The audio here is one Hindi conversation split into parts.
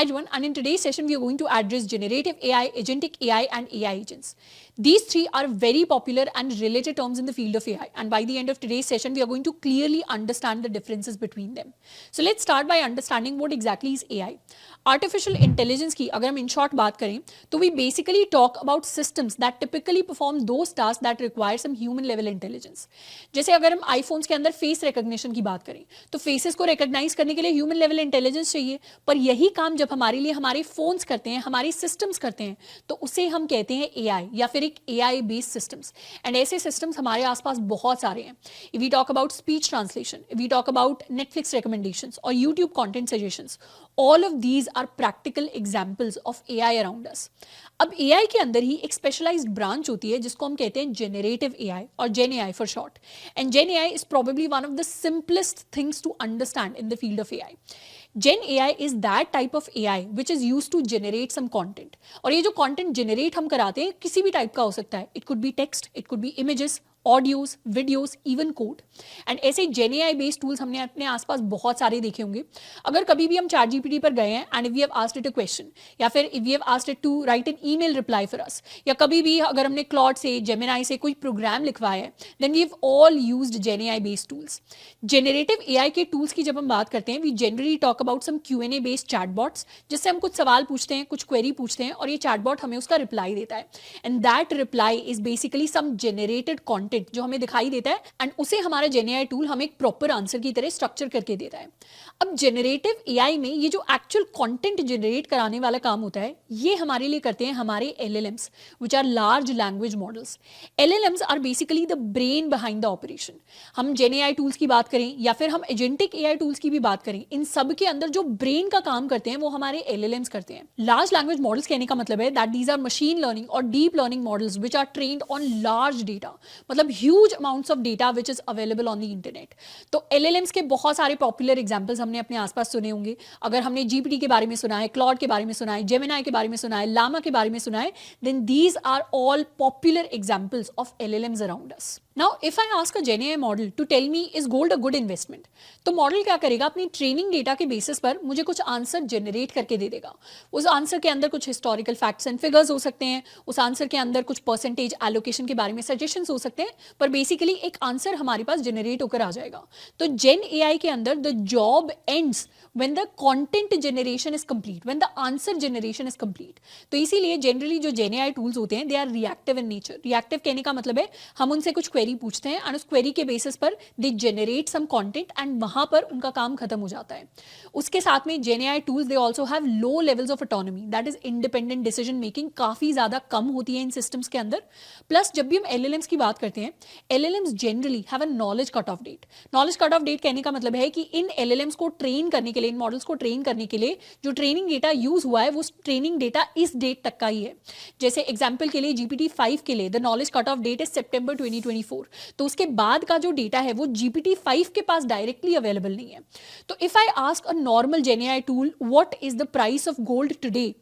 Hi everyone, and in today's session we are going to address generative AI, agentic AI and AI agents. These three are very popular and related terms in the field of AI, and by the end of today's session we are going to clearly understand the differences between them. So let's start by understanding what exactly is AI. Artificial intelligence की अगर हम in short बात करें तो we basically talk about systems that typically perform those tasks that require some human level intelligence. जैसे अगर हम iPhones के अंदर face recognition की बात करें तो faces को recognize करने के लिए human level intelligence चाहिए, पर यही काम जब हमारे लिए हमारे फोन्स करते हैं, हमारी सिस्टम्स करते हैं, तो उसे हम कहते हैं AI या फिर एक AI बेस्ड सिस्टम्स. एंड ऐसे सिस्टम्स हमारे आसपास बहुत सारे हैं. If we talk about speech translation, if we talk about Netflix recommendations और YouTube content suggestions, all of these are practical examples of AI around us. अब AI के अंदर ही एक स्पेशलाइज्ड ब्रांच होती है जिसको हम कहते हैं जेनरेटिव AI और gen AI for short. And gen AI is probably one of the simplest things to understand in the field of AI. Gen AI is that type of AI which is used to generate some content. और ये जो content generate हम कराते हैं किसी भी type का हो सकता है. It could be text, it could be images, audios, videos, even code. And ऐसे जेन AI बेस्ड टूल्स हमने अपने आसपास बहुत सारे देखे होंगे. अगर कभी भी हम ChatGPT पर गए हैं and if we have asked it a question, या फिर if we have asked it to write an email reply for us, या कभी भी अगर हमने क्लॉड से, जेमिनाई से कोई प्रोग्राम लिखवाया है, then we have all used gen AI based tools. Generative AI के टूल्स की जब हम बात करते हैं, we generally talk about some Q&A based chatbots, जिससे हम कुछ सवाल पूछते हैं, कुछ क्वेरी पूछते हैं और ये चैटबॉट हमें उसका रिप्लाई देता है. And that reply is basically some generated content जो हमें दिखाई देता है, एंड उसे हमारा जेन AI टूल हमें एक प्रॉपर आंसर की तरह स्ट्रक्चर करके देता है. अब जेनरेटिव AI में ये जो एक्चुअल कंटेंट जनरेट कराने वाला काम होता है, ये हमारे लिए करते हैं हमारे LLMs, which are large language models. LLMs are basically the brain behind the operation. हम जेन AI टूल्स की बात करें या फिर हम एजेंटिक AI टूल्स की भी बात करें, इन सब के अंदर जो ब्रेन का काम करते हैं वो हमारे LLMs करते हैं. लार्ज लैंग्वेज मॉडल्स कहने का मतलब है that these are machine learning और deep learning models which are trained on large data, मतलब huge amounts of data which is available on the internet. तो LLMs के बहुत सारे पॉपुलर एग्जांपल्स हमने अपने आसपास सुने होंगे. अगर हमने GPT के बारे में सुना है, क्लॉड के बारे में सुना है, जेमिनाई के बारे में सुना है, लामा के बारे में सुना है, then these are all popular examples of LLMs around us. Now, if I ask a Gen AI model to tell me is gold a good investment, तो मॉडल क्या करेगा, अपनी ट्रेनिंग डेटा के बेसिस पर मुझे कुछ आंसर जनरेट करके दे देगा. उस आंसर के अंदर कुछ हिस्टोरिकल फैक्ट्स एंड फिगर्स हो सकते हैं, उस आंसर के अंदर कुछ परसेंटेज एलोकेशन के बारे में सजेशंस हो सकते हैं, पर बेसिकली एक आंसर हमारे पास जनरेट होकर आ जाएगा. तो जेन AI के अंदर the job ends when the content generation is complete, when the answer generation is complete. तो इसीलिए जनरली जो जेन AI टूल्स होते हैं, they are reactive in nature. Reactive कहने का मतलब है हम उनसे कुछ क्वेरी पूछते हैं एंड उस क्वेरी के बेसिस पर they generate some content and वहां पर उनका काम खत्म हो जाता है. उसके साथ में जेन AI tools they also have low levels of autonomy, that is independent decision making काफी ज्यादा कम होती है इन सिस्टम्स के अंदर. प्लस जब भी हम LLMs की बात करते हैं, LLMs generally have a knowledge cut off date. Knowledge cut off date कहने का मतलब है कि इन LLMs को ट्रेन करने के लिए, इन मॉडल्स को ट्रेन करने के लिए जो ट्रेनिंग डेटा यूज हुआ है वो ट्रेनिंग डेटा इस डेट तक का ही है. जैसे एग्जांपल के लिए GPT-5 के लिए the knowledge cut off date is सितंबर 2024. तो उसके बाद का जो डेटा है वो GPT-5 के पास डायरेक्टली अवेलेबल नहीं है. तो if I ask a normal gen AI tool what is the price of gold today,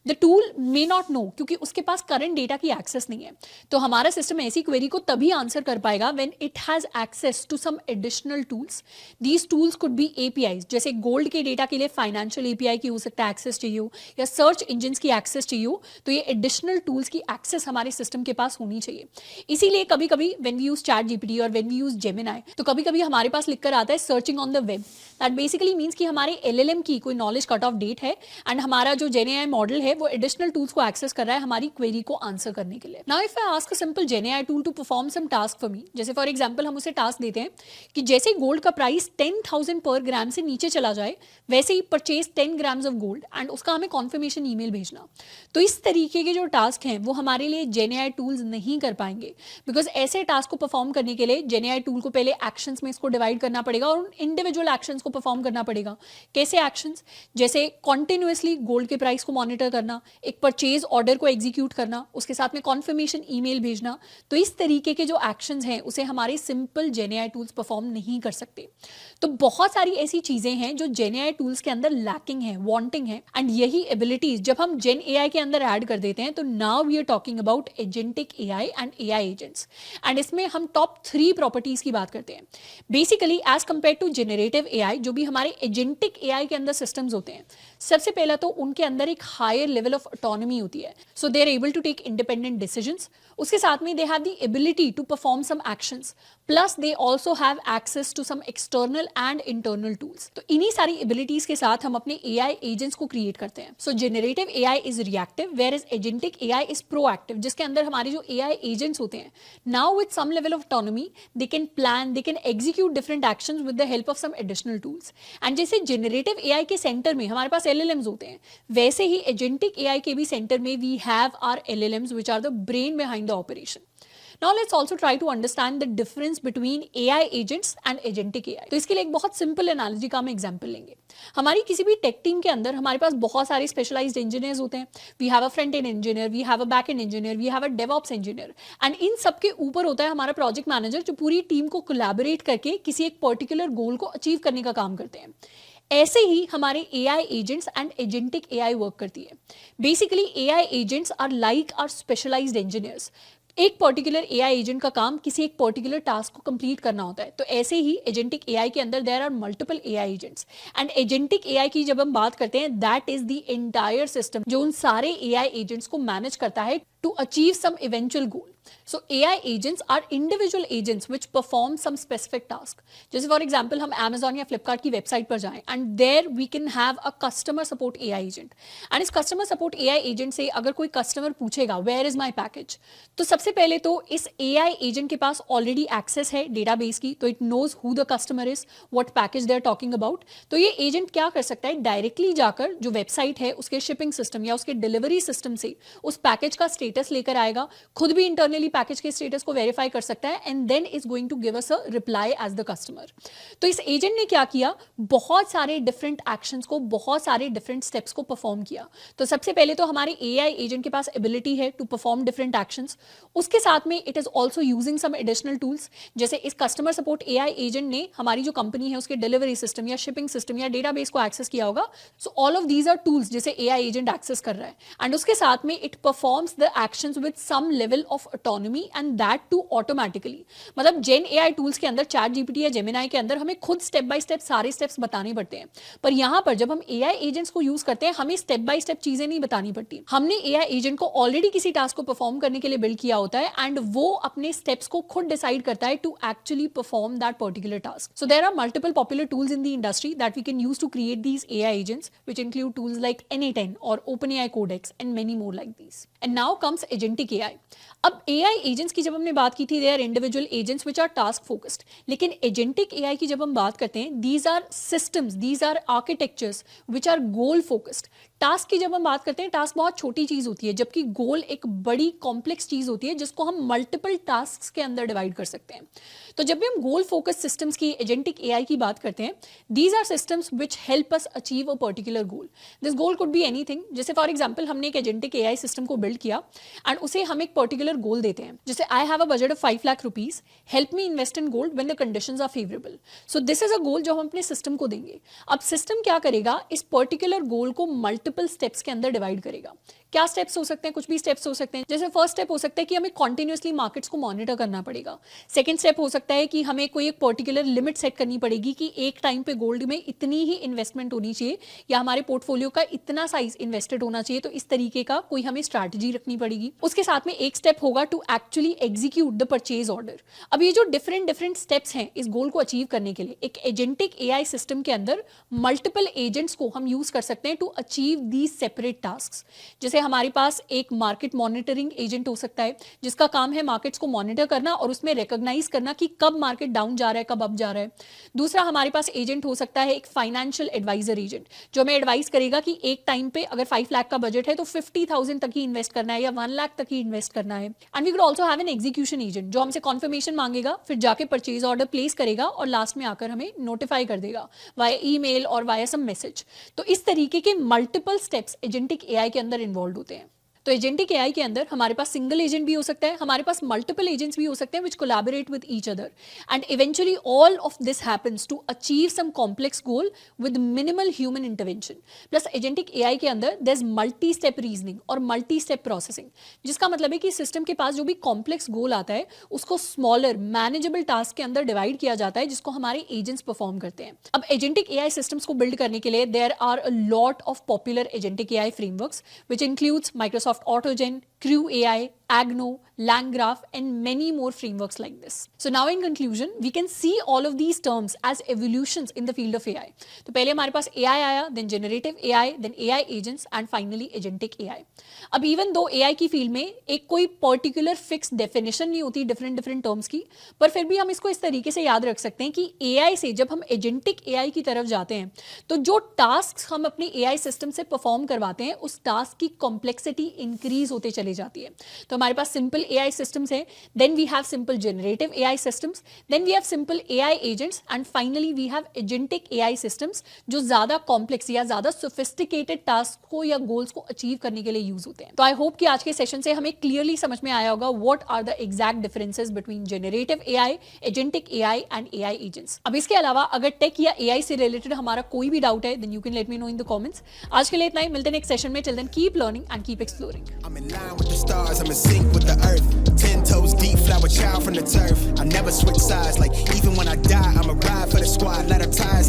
the tool may not know, क्योंकि उसके पास करंट डेटा की एक्सेस नहीं है. तो हमारा सिस्टम ऐसी क्वेरी को तभी आंसर कर पाएगा when it has access to some additional tools. These tools could be APIs, जैसे गोल्ड के डेटा के लिए फाइनेंशियल API की हो सकता है एक्सेस चाहिए हो, या सर्च इंजिन की एक्सेस चाहिए हो, तो ये एडिशनल टूल्स की एक्सेस हमारे सिस्टम के पास होनी चाहिए. इसीलिए कभी कभी व्हेन वी यूज ChatGPT और व्हेन वी यूज जेमिनाई, तो कभी कभी हमारे पास लिखकर आता है searching on the web. That basically means कि हमारे LLM की कोई नॉलेज कट ऑफ डेट है एंड हमारा जो जेन AI मॉडल है वो एडिशनल टूल्स को एक्सेस कर रहा है हमारी क्वेरी को आंसर करने के लिए. Now if I ask a simple gen AI tool to perform some task for me, जैसे फॉर एग्जांपल हम उसे टास्क देते हैं कि जैसे गोल्ड का प्राइस 10,000 पर ग्राम से नीचे चला जाए, वैसे ही purchase 10 grams of gold and उसका हमें कॉन्फर्मेशन ईमेल भेजना. तो इस तरीके के जो टास्क हैं वो हमारे लिए जेन AI टूल्स नहीं कर पाएंगे, बिकॉज ऐसे टास्क को परफॉर्म करने के लिए जेन AI टूल को पहले एक्शंस में इसको डिवाइड करना पड़ेगा और उन इंडिविजुअल एक्शंस को परफॉर्म करना पड़ेगा. कैसे एक्शंस, जैसे कॉन्टिन्यूअसली गोल्ड के प्राइस को मॉनिटर करना, करना, एक परचेज ऑर्डर को एग्जीक्यूट करना, उसके साथ में कॉन्फर्मेशन ईमेल भेजना। तो इस तरीके के जो एक्शंस हैं उसे हमारे सिंपल जेन एआई टूल्स परफॉर्म नहीं कर सकते। तो बहुत सारी ऐसी चीजें हैं जो जेन एआई टूल्स के अंदर लैकिंग है, वांटिंग है, एंड यही एबिलिटीज जब हम जेन एआई के अंदर ऐड कर देते हैं तो now we are talking about agentic AI and AI agents. And इसमें हम टॉप 3 प्रॉपर्टीज की बात करते हैं। Basically as compare to generative AI, जो भी हमारे एजेंटिक एआई के अंदर सिस्टम्स होते हैं, सबसे पहला तो उनके अंदर एक हायर लेवल ऑफ ऑटोनॉमी होती है। So they are able to take independent decisions. उसके साथ में they have the ability to perform some actions, plus they also have access to some external and internal tools. तो इन्हीं सारी एबिलिटीज के साथ हम अपने एआई एजेंट्स को क्रिएट करते हैं। So generative AI is reactive, whereas agentic AI is proactive, जिसके अंदर हमारे जो एआई एजेंट्स होते हैं, now with some level of autonomy they can plan, they can execute different actions with the help of some additional tools. And जैसे जेनरेटिव एआई के सेंटर में हमारे पास एलएलएम्स होते हैं, वैसे ही एजेंटिक एआई के भी सेंटर में we have our LLMs which are the brain behind the operation. Now let's also try to understand the difference between AI agents and agentic AI. तो इसके लिए एक बहुत सिंपल एनालॉजी का हम एग्जांपल लेंगे। हमारी किसी भी टेक टीम के अंदर हमारे पास बहुत सारे स्पेशलाइज्ड इंजीनियर्स होते हैं। We have a front end engineer, we have a back end engineer, we have a DevOps engineer, and इन सबके ऊपर होता है हमारा प्रोजेक्ट मैनेजर, जो पूरी टीम को कोलैबोरेट करके किसी एक पर्टिकुलर गोल को अचीव करने का काम करते हैं। ऐसे ही हमारे AI agents and agentic AI work करती है। Basically AI agents are like are specialized engineers. एक पर्टिकुलर एआई एजेंट का काम किसी एक पर्टिकुलर टास्क को कंप्लीट करना होता है। तो ऐसे ही एजेंटिक एआई के अंदर there are multiple AI agents, and agentic AI की जब हम बात करते हैं, that is the entire system जो उन सारे एआई एजेंट्स को मैनेज करता है to achieve some eventual goal. So AI agents are individual agents which perform some specific task. जैसे फॉर एग्जाम्पल हम Amazon या Flipkart की वेबसाइट पर जाएं and there we can have a customer support AI agent. And इस customer support AI agent से अगर कोई कस्टमर पूछेगा where is my package, तो सबसे पहले तो इस AI agent के पास ऑलरेडी एक्सेस है डेटाबेस की, तो it knows who the customer is, what package they are talking about. तो ये एजेंट क्या कर सकता है, डायरेक्टली जाकर जो वेबसाइट है उसके शिपिंग सिस्टम या उसके डिलीवरी सिस्टम से उस पैकेज का स्टेटस लेकर आएगा, खुद भी इंटरनली पैकेज के स्टेटस को वेरीफाई कर सकता है, and then is going to give us a reply as the customer. तो इस एजेंट ने क्या किया, बहुत सारे डिफरेंट एक्शंस को, बहुत सारे डिफरेंट स्टेप्स को परफॉर्म किया। तो सबसे पहले तो हमारे एआई एजेंट के पास एबिलिटी है टू परफॉर्म डिफरेंट एक्शंस। उसके साथ में it is also using some additional tools, जैसे इस कस्टमर सपोर्ट एआई एजेंट ने हमारी जो कंपनी है उसके डिलीवरी सिस्टम या शिपिंग सिस्टम या डेटाबेस को एक्सेस किया होगा। So all of these are tools जिसे एआई एजेंट एक्सेस कर रहा है, एंड उसके साथ में it performs the actions with some level of autonomy and that too automatically. मतलब जेन एआई टूल्स के अंदर, चैट जीपीटी या जेमिनाई के अंदर हमें खुद स्टेप बाय स्टेप सारे स्टेप्स बताने पड़ते हैं, पर यहां पर जब हम एआई एजेंट्स को यूज करते हैं हमें स्टेप बाय स्टेप चीजें नहीं बतानी पड़ती। हमने एआई एजेंट को ऑलरेडी किसी टास्क को परफॉर्म करने के लिए बिल्ड किया होता है, एंड वो अपने स्टेप्स को खुद डिसाइड करता है to actually perform that particular task. So there are multiple popular tools in the industry that we can use to create these AI agents, which include tools like N8N और OpenAI Codex and many more like these. And now comes agentic AI. अब AI एजेंट्स की जब हमने बात की थी, they are individual agents which are task focused, लेकिन एजेंटिक AI की जब हम बात करते हैं, these are systems, these are architectures which are goal focused. Task की जब हम बात करते हैं, टास्क बहुत छोटी चीज होती है, जबकि गोल एक बड़ी कॉम्प्लेक्स चीज होती है जिसको हम मल्टीपल टास्क के अंदर डिवाइड कर सकते हैं। तो जब भी हम गोल फोकस सिस्टम्स की, एजेंटिक AI की बात करते हैं, these are systems which help us achieve a particular goal. This goal could be anything. जैसे फॉर एग्जाम्पल हमने एक एजेंटिक AI सिस्टम को बिल्ड किया एंड उसे हम एक पर्टिकुलर गोल देते हैं, जैसे I have a budget of 5 lakh rupees, help me invest in gold when the conditions are favourable. So this is a गोल जो हम अपने सिस्टम को देंगे। अब सिस्टम क्या करेगा, इस पर्टिकुलर गोल को मल्टीपल स्टेप्स के अंदर डिवाइड करेगा। क्या स्टेप्स हो सकते हैं, कुछ भी स्टेप्स हो सकते हैं। जैसे फर्स्ट स्टेप हो सकता है कि हमें कॉन्टिन्यूसली मार्केट्स को मॉनिटर करना पड़ेगा। सेकंड स्टेप हो सकता है कि हमें कोई एक पर्टिकुलर लिमिट सेट करनी पड़ेगी कि एक टाइम पे गोल्ड में इतनी ही इन्वेस्टमेंट होनी चाहिए या हमारे पोर्टफोलियो का इतना साइज इन्वेस्टेड होना चाहिए। तो इस तरीके का कोई हमें स्ट्रैटेजी रखनी पड़ेगी। उसके साथ में एक स्टेप होगा to actually execute the purchase order. अब ये जो डिफरेंट स्टेप्स हैं इस गोल को अचीव करने के लिए, एक एजेंटिक AI सिस्टम के अंदर मल्टीपल एजेंट्स को हम यूज कर सकते हैं to achieve these separate task. जैसे हमारे पास एक मार्केट मॉनिटरिंग एजेंट हो सकता है जिसका काम है मार्केट्स को मॉनिटर करना और उसमें रिकॉग्नाइज करना कि कब मार्केट डाउन जा रहा है, कब अप जा रहा है। दूसरा हमारे पास एजेंट हो सकता है एक फाइनेंशियल एडवाइजर एजेंट, जो हमें एडवाइस करेगा कि एक टाइम पे अगर 5 लाख का बजट है तो 50,000 तक ही इन्वेस्ट करना है या 1 लाख तक ही इन्वेस्ट करना है। And we could also have an execution agent जो हमसे कॉन्फर्मेशन मांगेगा, फिर जाके परचेज ऑर्डर प्लेस करेगा और लास्ट में आकर हमें नोटिफाई कर देगा वाया ईमेल और वाया सम मैसेज। तो इस तरीके के multiple multiple steps agentic AI के अंदर इन्वॉल्व होते हैं। तो एजेंटिक एआई के अंदर हमारे पास सिंगल एजेंट भी हो सकता है, हमारे पास मल्टीपल एजेंट्स भी हो सकते हैं which collaborate with each other, and eventually all of this happens to achieve some complex goal with minimal human intervention. Plus agentic AI के अंदर there is multi step reasoning और मल्टी स्टेप प्रोसेसिंग, जिसका मतलब है कि सिस्टम के पास जो भी कॉम्प्लेक्स गोल आता है उसको स्मॉलर मैनेजेबल टास्क के अंदर डिवाइड किया जाता है, जिसको हमारे एजेंट्स परफॉर्म करते हैं। अब एजेंटिक एआई सिस्टम्स को बिल्ड करने के लिए there are a lot of popular agentic AI frameworks which includes Microsoft AutoGen, Crew AI, Agno, LangGraph, and many more frameworks like this. So now in conclusion, we can see all of these terms as evolutions in the field of AI. तो पहले हमारे पास AI आया, then generative AI, then AI agents, and finally agentic AI. अब even though AI की फील्ड में एक कोई पर्टिकुलर फिक्स डेफिनेशन नहीं होती डिफरेंट टर्म्स की, पर फिर भी हम इसको इस तरीके से याद रख सकते हैं कि AI से जब हम एजेंटिक AI की तरफ जाते हैं तो जो टास्क हम अपने AI सिस्टम से परफॉर्म करवाते हैं उस टास्क की कॉम्प्लेक्सिटी इंक्रीज होते चली जाती है। तो हमारे पास सिंपल AI सिस्टम्स है, then we have simple generative AI systems, then we have simple AI agents, and finally we have agentic AI systems जो ज्यादा कॉम्प्लेक्स या ज्यादा सोफिस्टिकेटेड टास्क को या गोल्स को अचीव करने के लिए यूज होते हैं। तो आई होप कि आज के सेशन से हमें क्लियरली समझ में आया होगा what are the exact differences between generative AI, agentic AI and AI agents. अब इसके अलावा अगर टेक या AI से रिलेटेड हमारा कोई भी डाउट है then you can let me know in the comments. आज के लिए इतना ही, मिलते हैं नेक्स्ट सेशन में। Till then keep learning and keep exploring. I'm in line with the stars, I'm in sync with the earth. 10 toes deep, flower child from the turf. I never switch sides, like even when I die, I'ma ride for the squad. Let her ties